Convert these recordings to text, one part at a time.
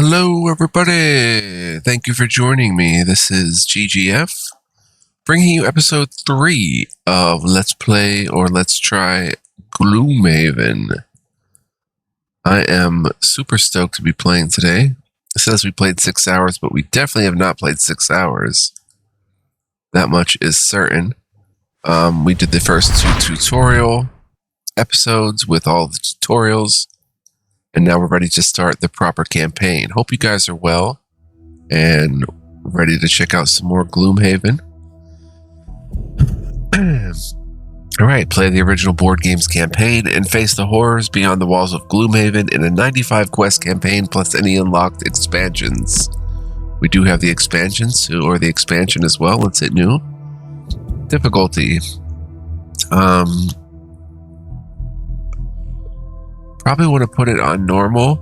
Hello, everybody. Thank you for joining me. This is GGF, bringing you episode 3 of Let's Play or Let's Try Gloomhaven. I am super stoked to be playing today. It says we played 6 hours, but we definitely have not played 6 hours. That much is certain. We did the first 2 tutorial episodes with all the tutorials. And now we're ready to start the proper campaign. Hope you guys are well and ready to check out some more Gloomhaven. Alright, play the original board games campaign and face the horrors beyond the walls of Gloomhaven in a 95 quest campaign plus any unlocked expansions. We do have the expansions, or the expansion as well. Let's hit new. Difficulty. Probably want to put it on normal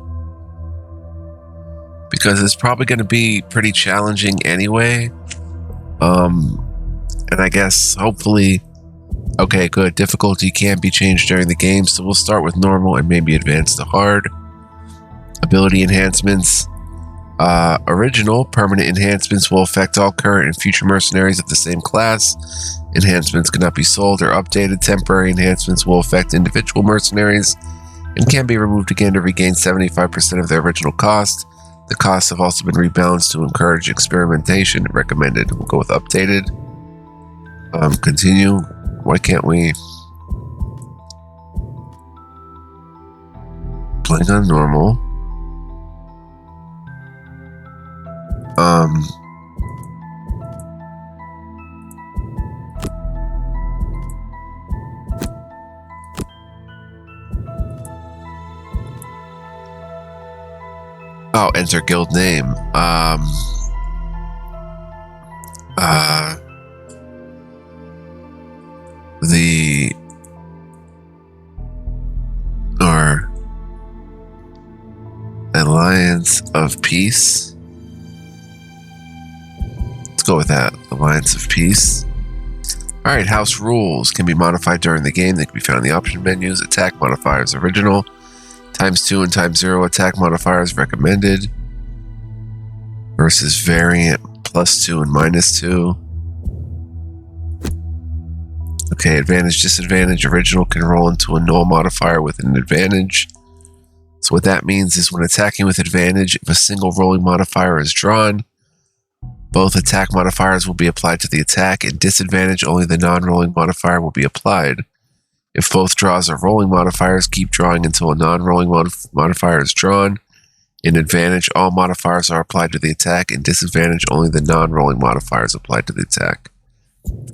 because it's probably going to be pretty challenging anyway. And I guess hopefully, okay, good. Difficulty can be changed during the game, so we'll start with normal and maybe advance to hard. Ability enhancements. Original permanent enhancements will affect all current and future mercenaries of the same class. Enhancements cannot be sold or updated. Temporary enhancements will affect individual mercenaries and can be removed again to regain 75% of their original cost. The costs have also been rebalanced to encourage experimentation. Recommended. We'll go with updated. Continue. Why can't we? Playing on normal. Oh, enter guild name. Or Alliance of Peace. Let's go with that. Alliance of Peace. Alright, house rules can be modified during the game. They can be found in the option menus. Attack modifiers original. ×2 and ×0 attack modifiers recommended. Versus variant +2 and -2. Okay, advantage, disadvantage. Original can roll into a null modifier with an advantage. So what that means is when attacking with advantage, if a single rolling modifier is drawn, both attack modifiers will be applied to the attack. At disadvantage, only the non-rolling modifier will be applied. If both draws are rolling modifiers, keep drawing until a non-rolling modifier is drawn. In advantage, all modifiers are applied to the attack. In disadvantage, only the non-rolling modifier is applied to the attack.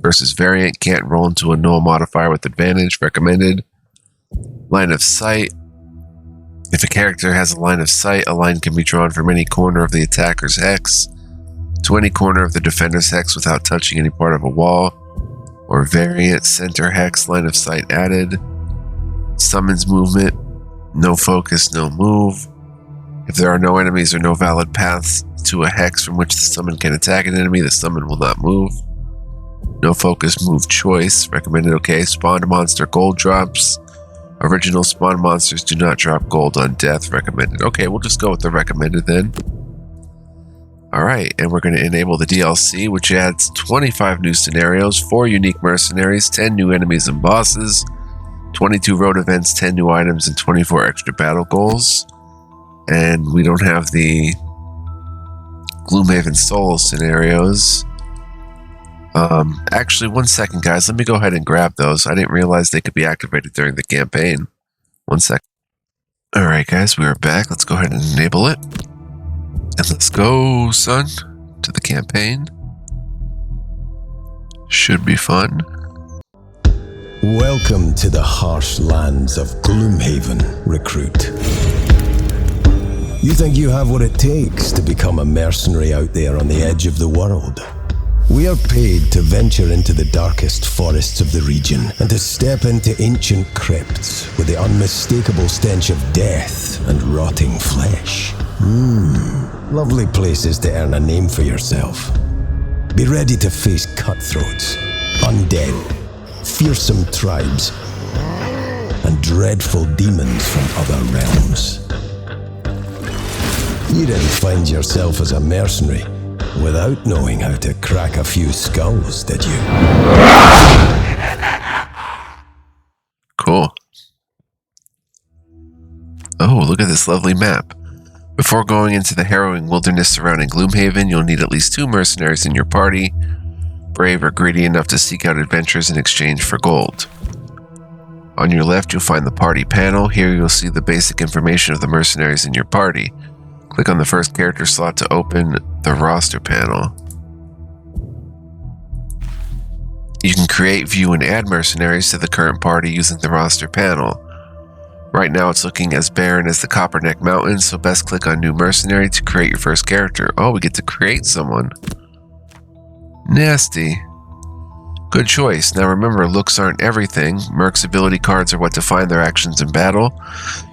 Versus variant, can't roll into a null modifier with advantage. Recommended. Line of sight. If a character has a line of sight, a line can be drawn from any corner of the attacker's hex to any corner of the defender's hex without touching any part of a wall. Or variant, center hex, line of sight added. Summons movement, no focus, no move. If there are no enemies or no valid paths to a hex from which the summon can attack an enemy, the summon will not move. No focus, move choice, recommended. Okay, spawned monster gold drops. Original spawn monsters do not drop gold on death, recommended. Okay, we'll just go with the recommended then. Alright, and we're going to enable the DLC, which adds 25 new scenarios, 4 unique mercenaries, 10 new enemies and bosses, 22 road events, 10 new items, and 24 extra battle goals. And we don't have the Gloomhaven Soul scenarios. Actually, one second, guys. Let me go ahead and grab those. I didn't realize they could be activated during the campaign. One sec. Alright, guys, we are back. Let's go ahead and enable it. And let's go, son, to the campaign. Should be fun. Welcome to the harsh lands of Gloomhaven, recruit. You think you have what it takes to become a mercenary out there on the edge of the world? We are paid to venture into the darkest forests of the region and to step into ancient crypts with the unmistakable stench of death and rotting flesh. Lovely places to earn a name for yourself. Be ready to face cutthroats, undead, fearsome tribes, and dreadful demons from other realms. You didn't find yourself as a mercenary without knowing how to crack a few skulls, did you? Cool. Oh, look at this lovely map. Before going into the harrowing wilderness surrounding Gloomhaven, you'll need at least 2 mercenaries in your party, brave or greedy enough to seek out adventures in exchange for gold. On your left, you'll find the party panel. Here you'll see the basic information of the mercenaries in your party. Click on the first character slot to open the roster panel. You can create, view, and add mercenaries to the current party using the roster panel. Right now it's looking as barren as the Copperneck Mountains, so best click on New Mercenary to create your first character. Oh, we get to create someone. Nasty. Good choice. Now remember, looks aren't everything. Merc's ability cards are what define their actions in battle.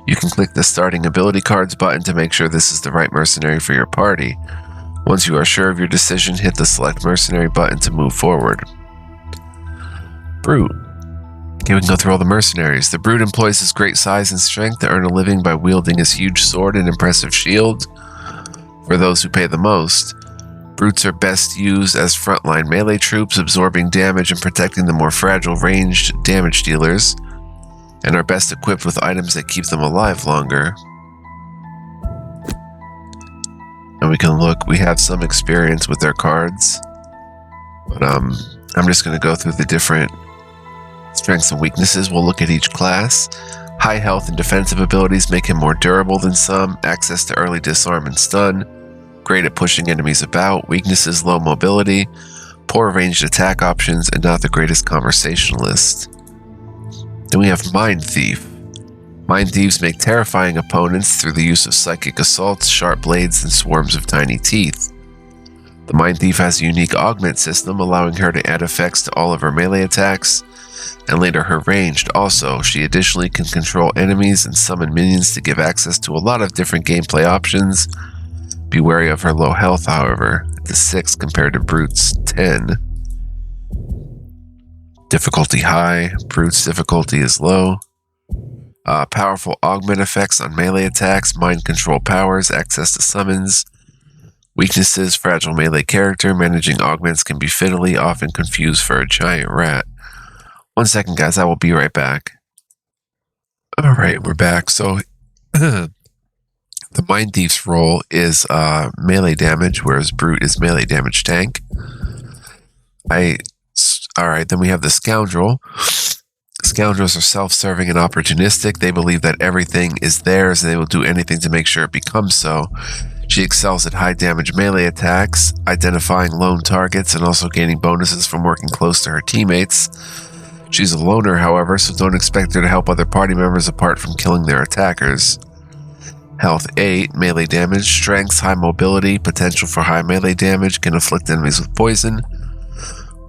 You can click the Starting Ability Cards button to make sure this is the right mercenary for your party. Once you are sure of your decision, hit the Select Mercenary button to move forward. Brute. Okay, we can go through all the mercenaries. The Brute employs his great size and strength to earn a living by wielding his huge sword and impressive shield for those who pay the most. Brutes are best used as frontline melee troops, absorbing damage and protecting the more fragile ranged damage dealers, and are best equipped with items that keep them alive longer. And we can look, we have some experience with their cards, but I'm just going to go through the different strengths and weaknesses. We'll look at each class. High health and defensive abilities make him more durable than some. Access to early disarm and stun. Great at pushing enemies about. Weaknesses: low mobility, poor ranged attack options, and not the greatest conversationalist. Then we have Mind Thief. Mind Thieves make terrifying opponents through the use of psychic assaults, sharp blades, and swarms of tiny teeth. The Mind Thief has a unique augment system, allowing her to add effects to all of her melee attacks, and later her ranged also. She additionally can control enemies and summon minions to give access to a lot of different gameplay options. Be wary of her low health, however. It's 6 compared to Brute's 10. Difficulty high. Brute's difficulty is low. Powerful augment effects on melee attacks, mind control powers, access to summons. Weaknesses: fragile melee character. Managing augments can be fiddly, often confused for a giant rat. 1 second, guys. I will be right back. Alright, we're back. So, the Mind Thief's role is melee damage, whereas Brute is melee damage tank. Alright, then we have the Scoundrel. Scoundrels are self-serving and opportunistic. They believe that everything is theirs and they will do anything to make sure it becomes so. She excels at high damage melee attacks, identifying lone targets, and also gaining bonuses from working close to her teammates. She's a loner, however, so don't expect her to help other party members apart from killing their attackers. Health 8, melee damage, strength, high mobility, potential for high melee damage, can afflict enemies with poison.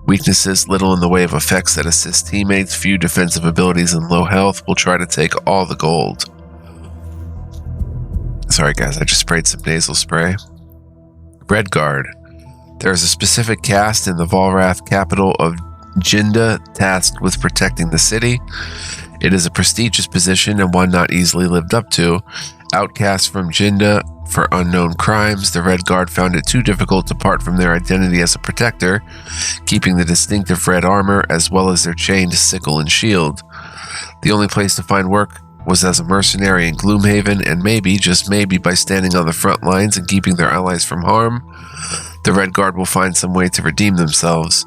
Weaknesses: little in the way of effects that assist teammates, few defensive abilities, and low health. Will try to take all the gold. Sorry guys, I just sprayed some nasal spray. Red Guard. There is a specific caste in the Volrath capital of Jinda tasked with protecting the city. It is a prestigious position and one not easily lived up to. Outcast from Jinda for unknown crimes, the Red Guard found it too difficult to part from their identity as a protector, keeping the distinctive red armor as well as their chained sickle and shield. The only place to find work was as a mercenary in Gloomhaven, and maybe, just maybe, by standing on the front lines and keeping their allies from harm, the Red Guard will find some way to redeem themselves.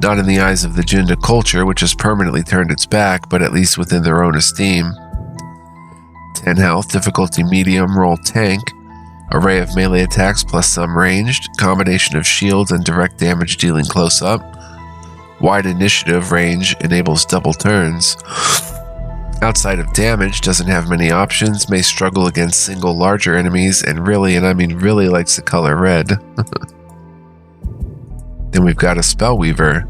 Not in the eyes of the Jinda culture, which has permanently turned its back, but at least within their own esteem. 10 health, difficulty medium, role tank. Array of melee attacks plus some ranged. Combination of shields and direct damage dealing close up. Wide initiative range enables double turns. Outside of damage, doesn't have many options. May struggle against single larger enemies and really, and I mean really, likes the color red. Then we've got a Spellweaver.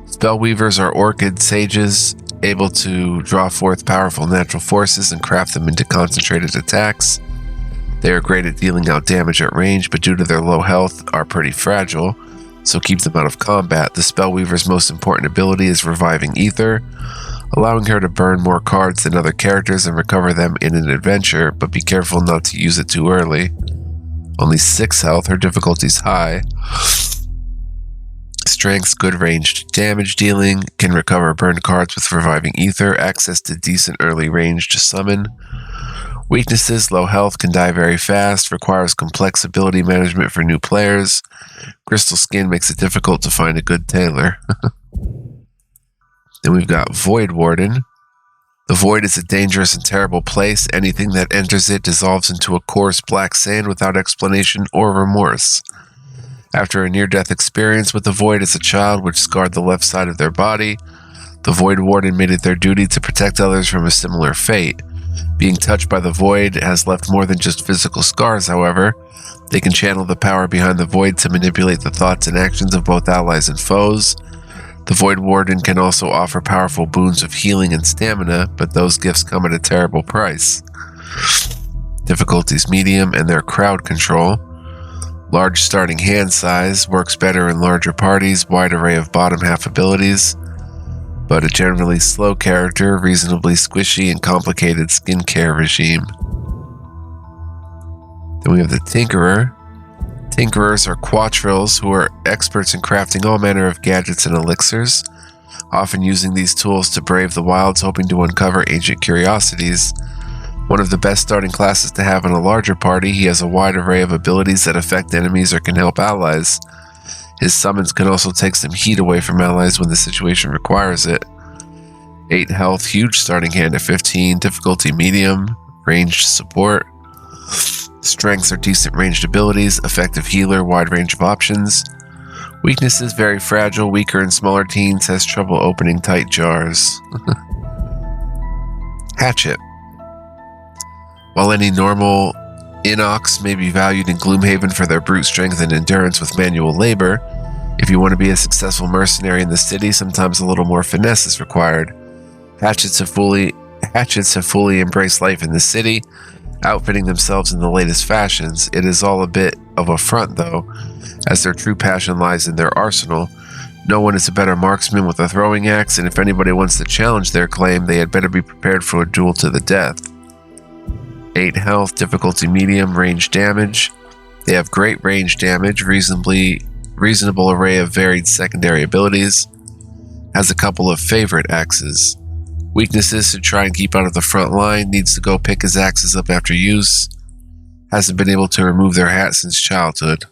Spellweavers are orchid sages, able to draw forth powerful natural forces and craft them into concentrated attacks. They are great at dealing out damage at range, but due to their low health are pretty fragile, so keep them out of combat. The Spellweaver's most important ability is Reviving Ether, allowing her to burn more cards than other characters and recover them in an adventure, but be careful not to use it too early. Only 6 health. Her difficulty's high. Strength's good ranged damage dealing. Can recover burned cards with reviving ether. Access to decent early range to summon. Weaknesses, low health, can die very fast. Requires complex ability management for new players. Crystal skin makes it difficult to find a good tailor. Then we've got Void Warden. The void is a dangerous and terrible place. Anything that enters it dissolves into a coarse black sand without explanation or remorse. After a near-death experience with the void as a child which scarred the left side of their body, the Void Warden made it their duty to protect others from a similar fate. Being touched by the void has left more than just physical scars, however. They can channel the power behind the void to manipulate the thoughts and actions of both allies and foes. The Void Warden can also offer powerful boons of healing and stamina, but those gifts come at a terrible price. Difficulties medium, and their crowd control. Large starting hand size, works better in larger parties, wide array of bottom half abilities, but a generally slow character, reasonably squishy and complicated skincare regime. Then we have the Tinkerer. Tinkerers are quatrils who are experts in crafting all manner of gadgets and elixirs, often using these tools to brave the wilds, hoping to uncover ancient curiosities. One of the best starting classes to have in a larger party, he has a wide array of abilities that affect enemies or can help allies. His summons can also take some heat away from allies when the situation requires it. 8 health, huge starting hand at 15, difficulty medium, ranged support. Strengths are decent ranged abilities, effective healer, wide range of options. Weaknesses, very fragile, weaker in smaller teens, has trouble opening tight jars. Hatchet. While any normal Inox may be valued in Gloomhaven for their brute strength and endurance with manual labor, if you want to be a successful mercenary in the city, sometimes a little more finesse is required. Hatchets have fully embraced life in the city, outfitting themselves in the latest fashions. It is all a bit of a front, though, as their true passion lies in their arsenal. No one is a better marksman with a throwing axe, and if anybody wants to challenge their claim, they had better be prepared for a duel to the death. 8 health, difficulty medium, range damage. They have great range damage, reasonable array of varied secondary abilities. Has a couple of favorite axes. Weaknesses, to try and keep out of the front line, needs to go pick his axes up after use. Hasn't been able to remove their hat since childhood.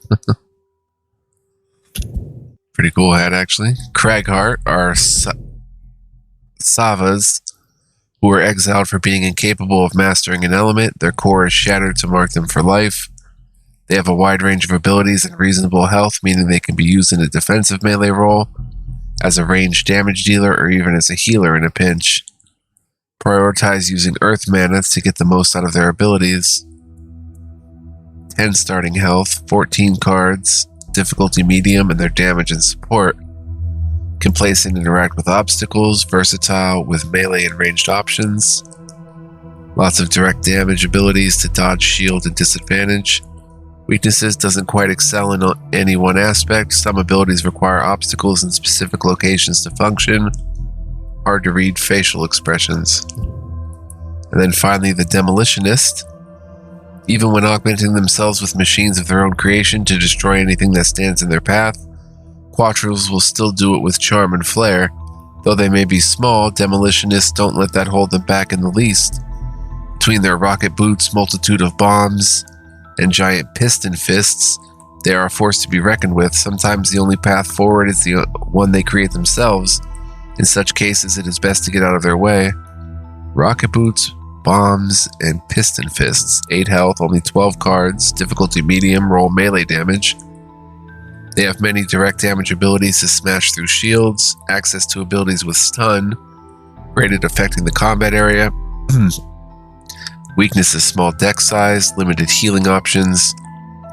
Pretty cool hat, actually. Cragheart are Savas, who are exiled for being incapable of mastering an element. Their core is shattered to mark them for life. They have a wide range of abilities and reasonable health, meaning they can be used in a defensive melee role, as a ranged damage dealer, or even as a healer in a pinch. Prioritize using earth mana to get the most out of their abilities. 10 starting health, 14 cards, difficulty medium, and their damage and support. Can place and interact with obstacles, versatile with melee and ranged options. Lots of direct damage abilities to dodge, shield, and disadvantage. Weaknesses, doesn't quite excel in any one aspect. Some abilities require obstacles in specific locations to function. Hard to read facial expressions. And then finally, the Demolitionist. Even when augmenting themselves with machines of their own creation to destroy anything that stands in their path, Quatrils will still do it with charm and flair. Though they may be small, Demolitionists don't let that hold them back in the least. Between their rocket boots, multitude of bombs, and giant piston fists, they are a force to be reckoned with. Sometimes the only path forward is the one they create themselves. In such cases, it is best to get out of their way. Rocket boots, bombs, and piston fists. 8 health, only 12 cards, difficulty medium, roll melee damage. They have many direct damage abilities to smash through shields, access to abilities with stun, great at affecting the combat area. Weakness is small deck size, limited healing options,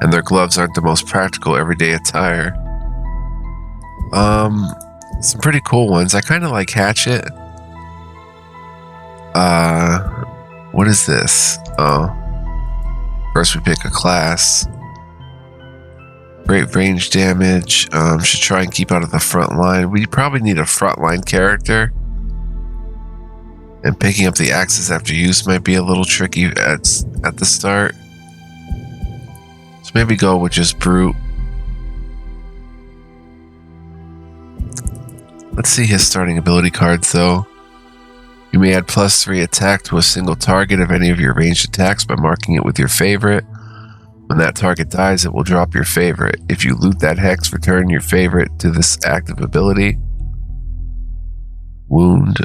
and their gloves aren't the most practical everyday attire. Some pretty cool ones. I kind of like Hatchet. What is this? Oh. First we pick a class. Great range damage. Should try and keep out of the front line. We probably need a frontline character. And picking up the axes after use might be a little tricky at the start. So maybe go with just brute. Let's see his starting ability cards though. You may add +3 attack to a single target of any of your ranged attacks by marking it with your favorite. When that target dies, it will drop your favorite. If you loot that hex, return your favorite to this active ability. Wound,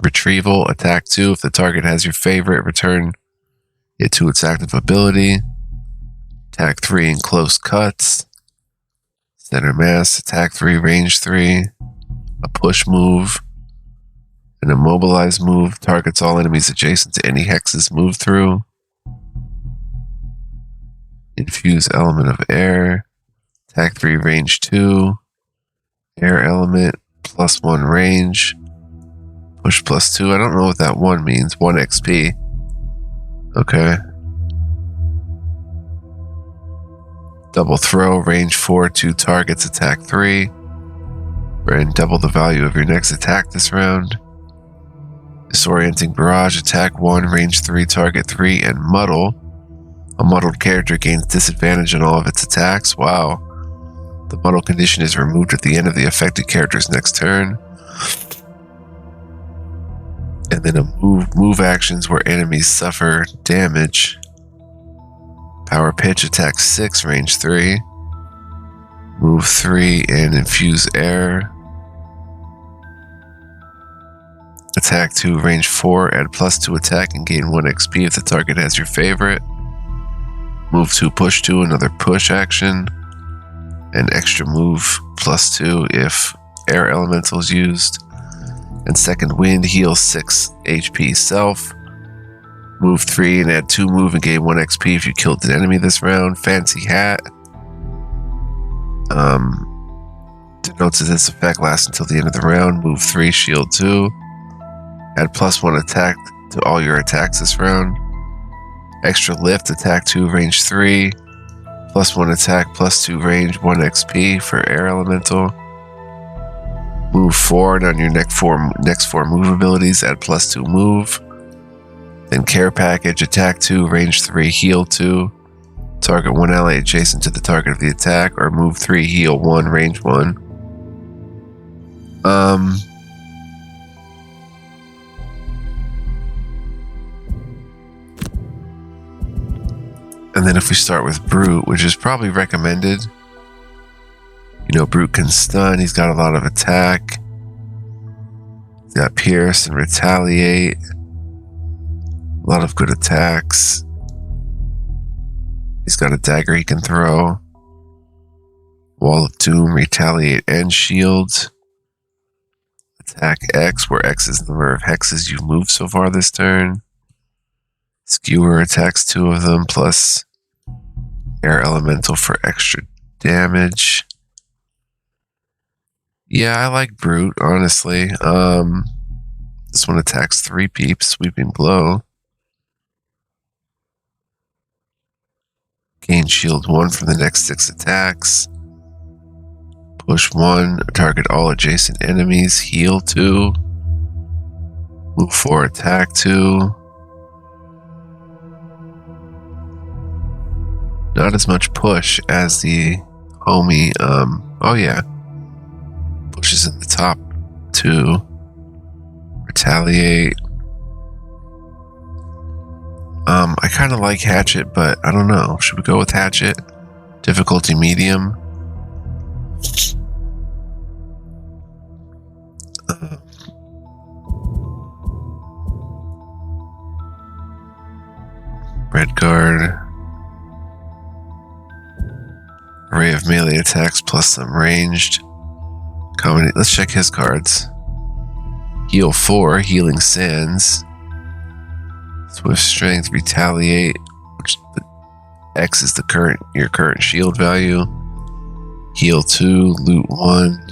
retrieval, attack 2. If the target has your favorite, return it to its active ability. Attack 3 in close cuts. Center mass, attack 3, range 3. A push move. An immobilize move. Targets all enemies adjacent to any hexes move through. Infuse element of air. Attack 3, range 2. Air element, +1 range. Push +2. I don't know what that 1 means. 1 XP. Okay. Double throw, range 4, 2 targets, attack 3. And double the value of your next attack this round. Disorienting barrage, attack 1, range 3, target 3, and muddle. A muddled character gains disadvantage on all of its attacks. Wow. The muddle condition is removed at the end of the affected character's next turn. And then move actions where enemies suffer damage. Power pitch, attack 6, range 3. Move 3 and infuse air. Attack 2, range 4, add +2 attack and gain 1 XP if the target has your favorite. Move 2, push 2, another push action. An extra move +2 if air elemental is used. And second wind, heal 6 HP self. Move 3 and add 2 move and gain 1 XP if you killed an enemy this round. Fancy hat. Denotes that this effect lasts until the end of the round. Move 3, shield 2. Add +1 attack to all your attacks this round. Extra lift, attack 2, range 3. +1 attack, +2 range, 1 XP for air elemental. Move 4, and on your next 4 move abilities, add +2 move. Then care package, attack 2, range 3, heal 2. Target 1 ally adjacent to the target of the attack, or move 3, heal 1, range 1. And then if we start with Brute, which is probably recommended. You know, Brute can stun, he's got a lot of attack. He's got Pierce and Retaliate. A lot of good attacks. He's got a dagger he can throw. Wall of Doom, Retaliate, and Shield. Attack X, where X is the number of hexes you've moved so far this turn. Skewer attacks 2 of them, plus Air Elemental for extra damage. Yeah, I like Brute, honestly. This one attacks 3 peeps, Sweeping Blow. Gain shield 1 for the next 6 attacks. Push 1, target all adjacent enemies, heal 2. Move 4, attack 2. Not as much push as the homie, oh yeah. Pushes in the top 2. Retaliate. I kind of like Hatchet, but I don't know. Should we go with Hatchet? Difficulty medium. Red guard. Array of melee attacks plus some ranged. Let's check his cards. Heal 4, Healing Sands. Swift Strength, Retaliate, which X is your current shield value. Heal 2, Loot 1.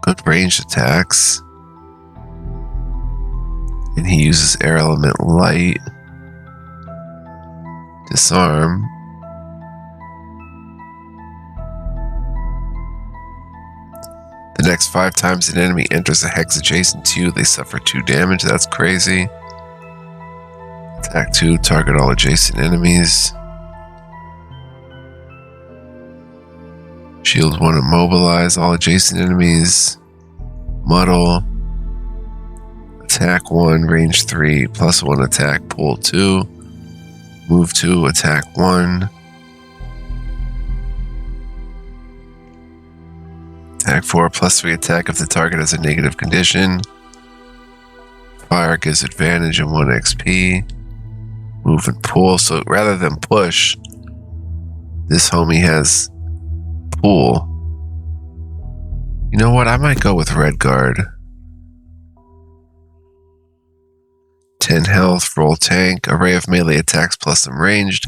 Good ranged attacks. And he uses Air Element Light. Disarm. The next 5 times an enemy enters a hex adjacent to you, they suffer 2 damage. That's crazy. Attack 2, target all adjacent enemies. Shield 1, immobilize all adjacent enemies. Muddle. Attack 1, range 3, +1 attack, pull 2. Move 2, attack 1. Attack 4, +3 attack if the target has a negative condition. Fire gives advantage and 1 XP. Move and pull. So rather than push, this homie has pull. You know what? I might go with Red Guard. 10 health, roll tank, array of melee attacks plus some ranged,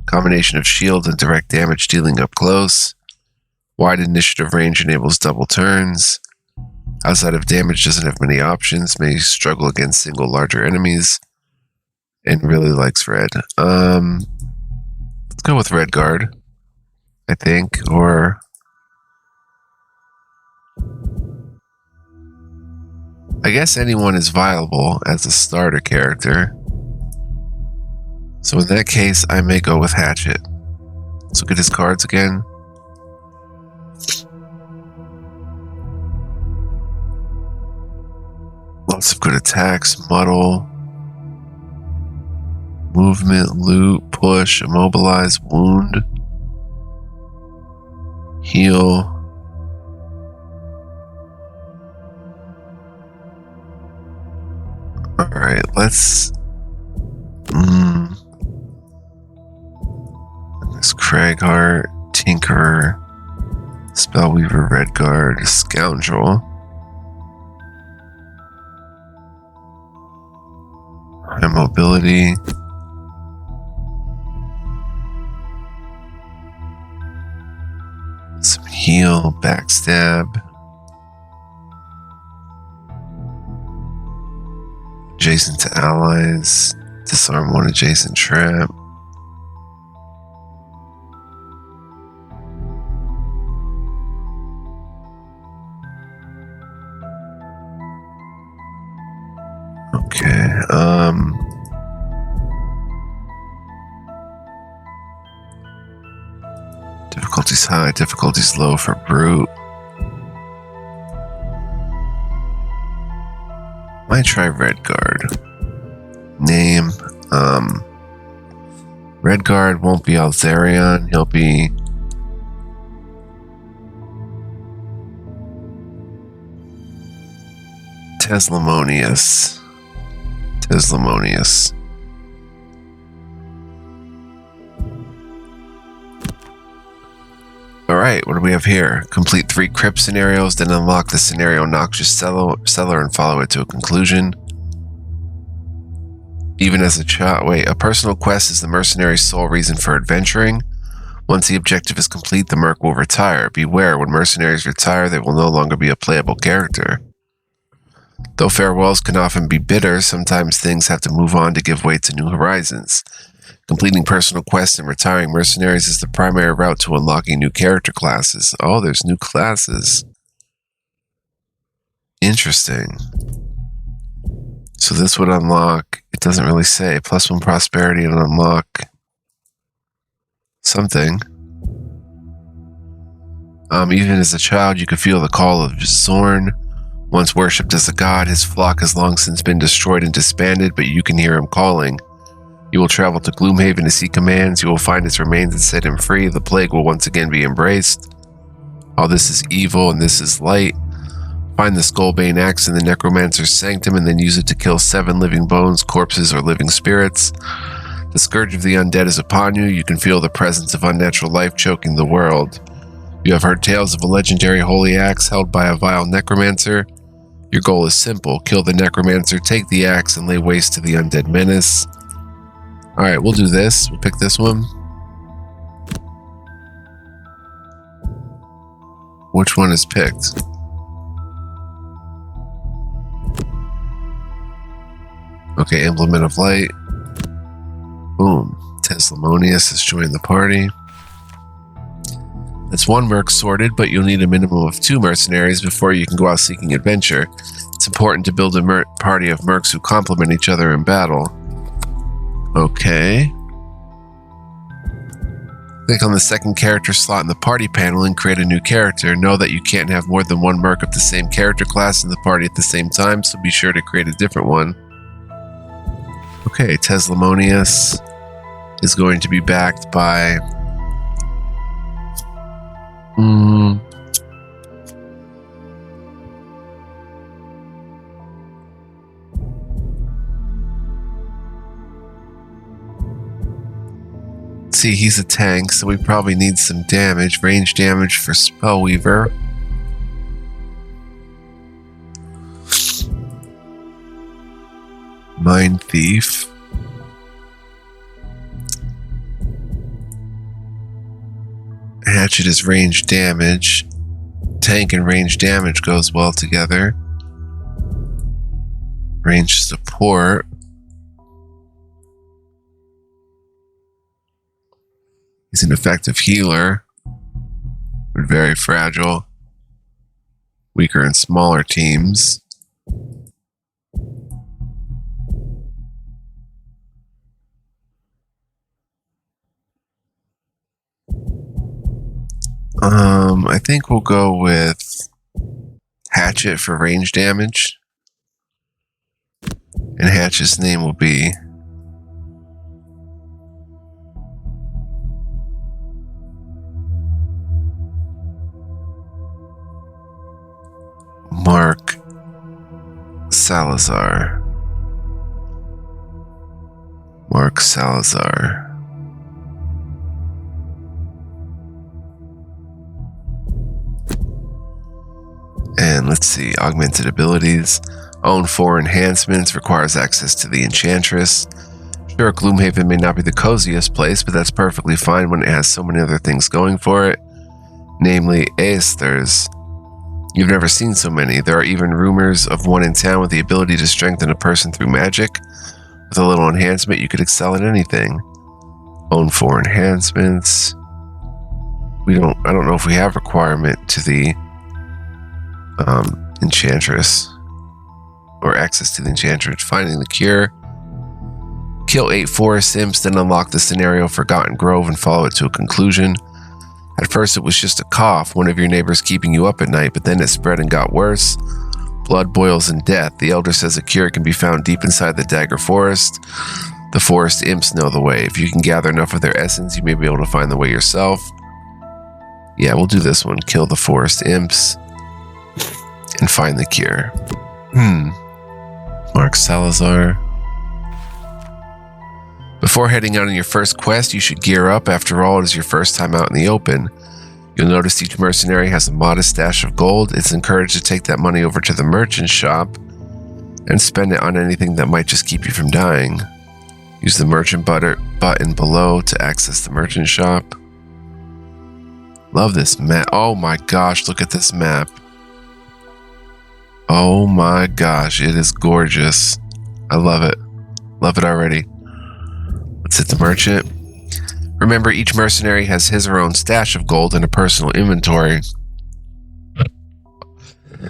combination of shield and direct damage dealing up close. Wide initiative range enables double turns. Outside of damage doesn't have many options, may struggle against single larger enemies, and really likes red. Let's go with Red Guard, I think, or I guess anyone is viable as a starter character. So in that case, I may go with Hatchet. Let's look at his cards again. Lots of good attacks, muddle, movement, loot, push, immobilize, wound, heal. Alright, let's... There's Craighart, Tinkerer, Spellweaver, Red Guard, Scoundrel. High mobility. Some heal, backstab. Adjacent to allies. Disarm one adjacent trap. Okay, difficulty's high, difficulty's low for brute. Might try Red Guard. Name, Red Guard won't be Alzarion, he'll be Teslamonius. Alright, what do we have here? Complete 3 crypt scenarios, then unlock the scenario Noxious Cellar and follow it to a conclusion. Even as a child, a personal quest is the mercenary's sole reason for adventuring. Once the objective is complete, the merc will retire. Beware, when mercenaries retire, they will no longer be a playable character. Though farewells can often be bitter, sometimes things have to move on to give way to new horizons. Completing personal quests and retiring mercenaries is the primary route to unlocking new character classes. Oh, there's new classes. Interesting. So this would unlock, it doesn't really say, +1 prosperity and unlock something. Even as a child, you could feel the call of Zorn. Once worshipped as a god, his flock has long since been destroyed and disbanded, but you can hear him calling. You will travel to Gloomhaven to seek commands. You will find its remains and set him free. The plague will once again be embraced. All this is evil and this is light. Find the Skullbane axe in the Necromancer's Sanctum and then use it to kill 7 living bones, corpses, or living spirits. The scourge of the undead is upon you. You can feel the presence of unnatural life choking the world. You have heard tales of a legendary holy axe held by a vile necromancer. Your goal is simple. Kill the necromancer, take the axe, and lay waste to the undead menace. Alright, we'll do this. We'll pick this one. Which one is picked? Okay, Implement of Light. Boom. Teslamonius has joined the party. That's 1 merc sorted, but you'll need a minimum of 2 mercenaries before you can go out seeking adventure. It's important to build a party of mercs who complement each other in battle. Okay. Click on the second character slot in the party panel and create a new character. Know that you can't have more than one merc of the same character class in the party at the same time, so be sure to create a different one. Okay, Teslamonius is going to be backed by... See, he's a tank, so we probably need some damage. Range damage for Spellweaver. Mind Thief. Hatchet is range damage. Tank and range damage goes well together. Range support. He's an effective healer, but very fragile. Weaker in smaller teams. I think we'll go with Hatchet for range damage. And Hatchet's name will be Mark Salazar. Mark Salazar. And let's see, augmented abilities. Own 4 enhancements, requires access to the Enchantress. Sure, Gloomhaven may not be the coziest place, but that's perfectly fine when it has so many other things going for it. Namely, Aesthers. You've never seen so many. There are even rumors of one in town with the ability to strengthen a person through magic. With a little enhancement, you could excel at anything. Own 4 enhancements. I don't know if we have requirement to the Enchantress. Or access to the Enchantress. Finding the cure. Kill 8 forest imps, then unlock the scenario Forgotten Grove and follow it to a conclusion. At first it was just a cough, one of your neighbors keeping you up at night, but then it spread and got worse. Blood boils and death. The Elder says a cure can be found deep inside the Dagger Forest. The forest imps know the way. If you can gather enough of their essence, you may be able to find the way yourself. Yeah, we'll do this one. Kill the forest imps and find the cure. Mark Salazar. Before heading out on your first quest, you should gear up. After all, it is your first time out in the open. You'll notice each mercenary has a modest stash of gold. It's encouraged to take that money over to the merchant shop and spend it on anything that might just keep you from dying. Use the merchant button below to access the merchant shop. Love this map. Oh my gosh, look at this map. Oh my gosh, it is gorgeous. I love it. Love it already. Let's hit the merchant. Remember, each mercenary has his or own stash of gold and a personal inventory.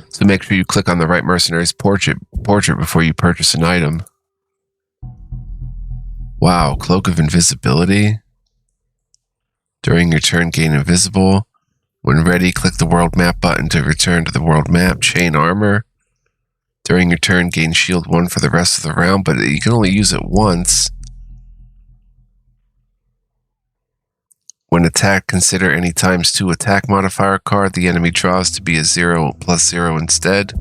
So make sure you click on the right mercenary's portrait before you purchase an item. Wow, Cloak of Invisibility. During your turn, gain invisible. When ready, click the world map button to return to the world map. Chain armor. During your turn, gain shield 1 for the rest of the round, but you can only use it once. When attacked, consider any ×2 attack modifier card the enemy draws to be a 0+0 instead.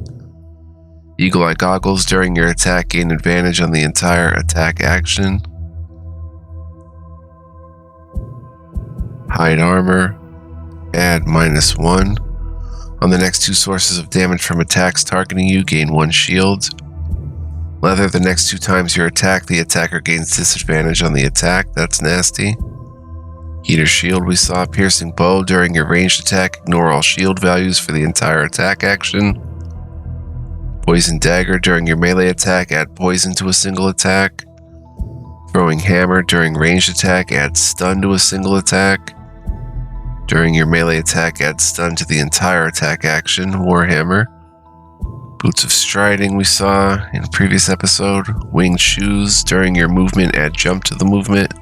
Eagle Eye Goggles. During your attack, gain advantage on the entire attack action. Hide armor. Add -1. On the next 2 sources of damage from attacks targeting you, gain 1 shield. Leather. The next 2 times you attack, the attacker gains disadvantage on the attack. That's nasty. Heater shield we saw. Piercing bow. During your ranged attack, ignore all shield values for the entire attack action. Poison dagger. During your melee attack, add poison to a single attack. Throwing hammer. During ranged attack, add stun to a single attack. During your melee attack, add stun to the entire attack action. Warhammer. Boots of striding we saw in a previous episode. Winged shoes. During your movement, add jump to the movement.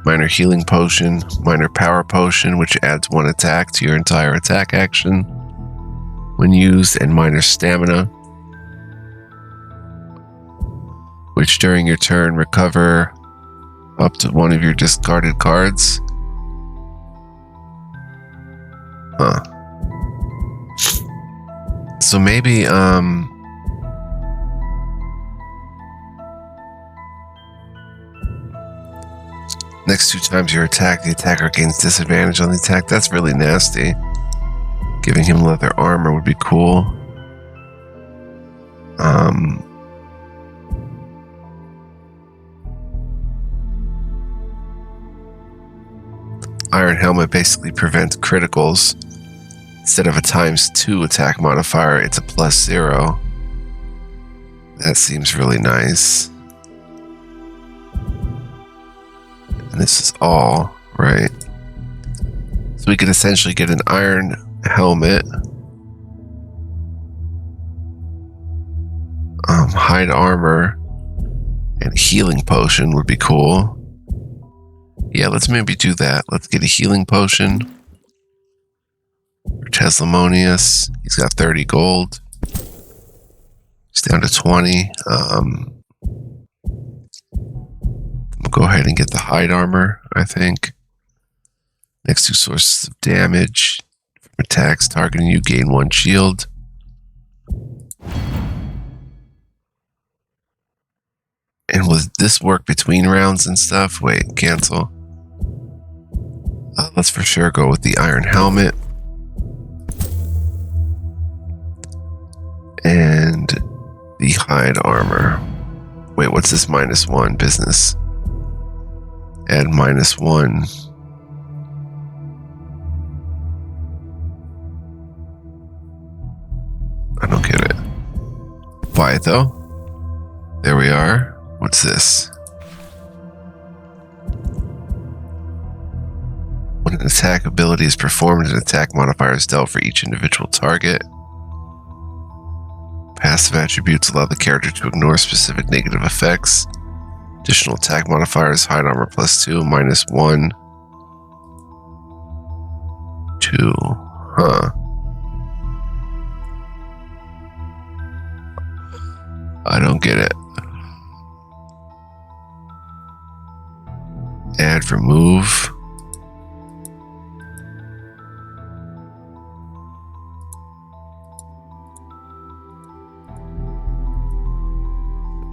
Minor healing potion. Minor power potion, which adds 1 attack to your entire attack action when used. And minor stamina, which during your turn recover up to 1 of your discarded cards. Huh. So maybe, next 2 times you attack, the attacker gains disadvantage on the attack. That's really nasty. Giving him leather armor would be cool. Iron Helmet basically prevents criticals. Instead of a ×2 attack modifier, it's a +0. That seems really nice. And this is all, right? So we could essentially get an Iron Helmet, hide armor, and healing potion would be cool. Yeah, let's maybe do that. Let's get a healing potion for Teslamonius. He's got 30 gold. He's down to 20. We'll go ahead and get the hide armor, I think. Next 2 sources of damage. From attacks targeting you, gain 1 shield. And will this work between rounds and stuff? Wait, cancel. Let's for sure go with the Iron Helmet. And the hide armor. Wait, what's this -1 business? Add -1. I don't get it. Why though? There we are. What's this? When an attack ability is performed, an attack modifier is dealt for each individual target. Passive attributes allow the character to ignore specific negative effects. Additional attack modifiers, hide armor +2, -1, 2. Huh. I don't get it. Add, remove.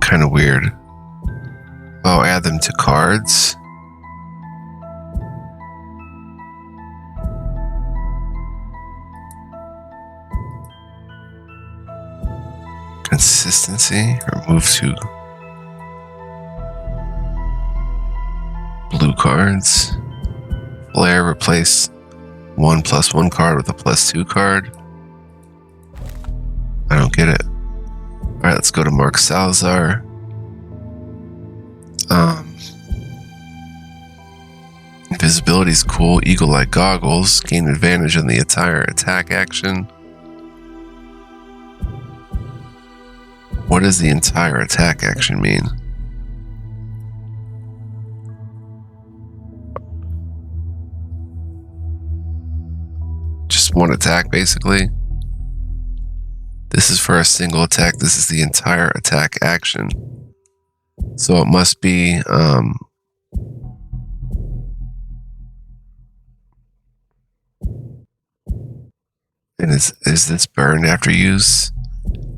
Kind of weird. Oh, add them to cards. Consistency, remove 2 blue cards. Flare, replace 1 +1 card with a +2 card. I don't get it. Alright, let's go to Mark Salazar. Invisibility is cool. Eagle-like goggles. Gain advantage on the entire attack action. What does the entire attack action mean? Just 1 attack, basically. This is for a single attack. This is the entire attack action. So it must be, and is this burned after use?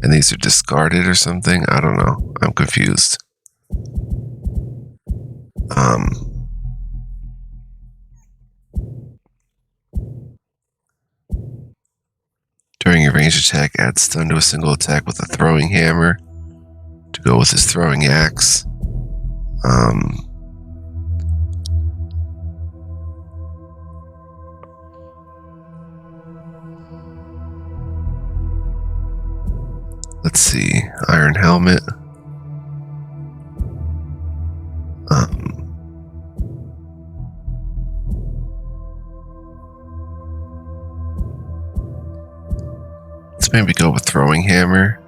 And these are discarded or something? I don't know. I'm confused. During a ranged attack, add stun to a single attack with a throwing hammer to go with his throwing axe. Let's see. Iron helmet. Let's maybe go with throwing hammer.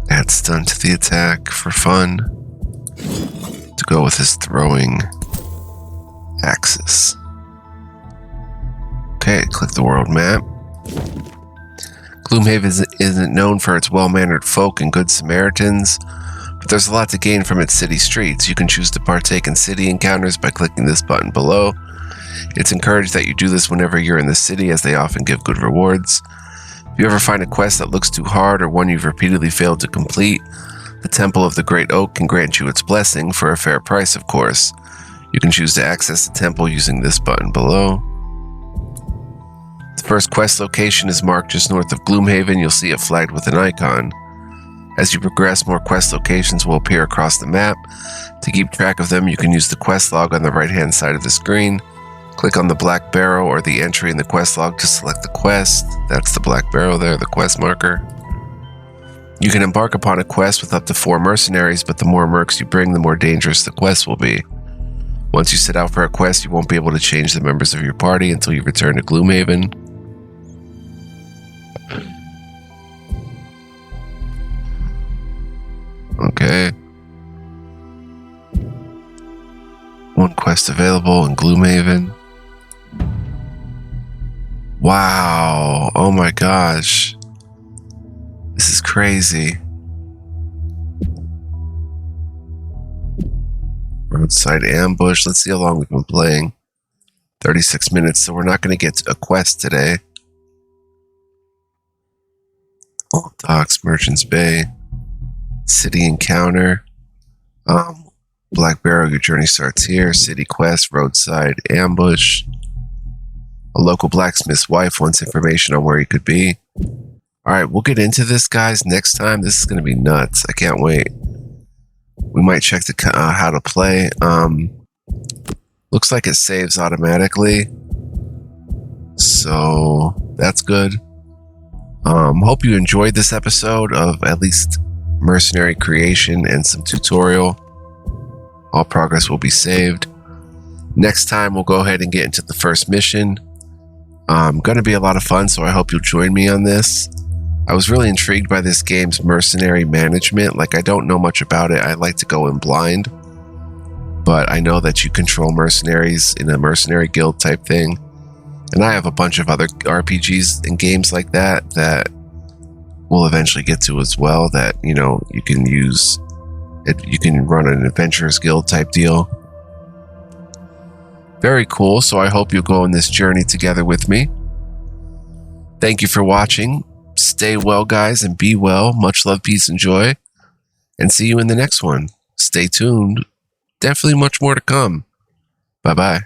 Add stun to the attack for fun. To go with his throwing axis. Okay, click the world map. Gloomhaven isn't known for its well-mannered folk and good Samaritans, but there's a lot to gain from its city streets. You can choose to partake in city encounters by clicking this button below. It's encouraged that you do this whenever you're in the city, as they often give good rewards. If you ever find a quest that looks too hard or one you've repeatedly failed to complete, the Temple of the Great Oak can grant you its blessing for a fair price, of course. You can choose to access the temple using this button below. The first quest location is marked just north of Gloomhaven. You'll see it flagged with an icon. As you progress, more quest locations will appear across the map. To keep track of them, you can use the quest log on the right-hand side of the screen. Click on the black barrel or the entry in the quest log to select the quest. That's the black barrel there, the quest marker. You can embark upon a quest with up to 4 mercenaries, but the more mercs you bring, the more dangerous the quest will be. Once you set out for a quest, you won't be able to change the members of your party until you return to Gloomhaven. Okay. 1 quest available in Gloomhaven. Wow. Oh my gosh. This is crazy. Roadside ambush. Let's see how long we've been playing. 36 minutes, so we're not going to get a quest today. Old Docks, Merchant's Bay. City encounter. Black Barrow, your journey starts here. City quest, roadside ambush. A local blacksmith's wife wants information on where he could be. Alright, we'll get into this, guys, next time. This is going to be nuts. I can't wait. We might check how to play. Looks like it saves automatically. So, that's good. Hope you enjoyed this episode of at least mercenary creation and some tutorial. All progress will be saved. Next time, we'll go ahead and get into the first mission. Going to be a lot of fun, so I hope you'll join me on this. I was really intrigued by this game's mercenary management. Like, I don't know much about it. I like to go in blind. But I know that you control mercenaries in a mercenary guild type thing. And I have a bunch of other RPGs and games like that that we'll eventually get to as well, that, you know, you can use it. You can run an adventurers guild type deal. Very cool. So I hope you'll go on this journey together with me. Thank you for watching. Stay well, guys, and be well. Much love, peace, and joy. And see you in the next one. Stay tuned. Definitely much more to come. Bye-bye.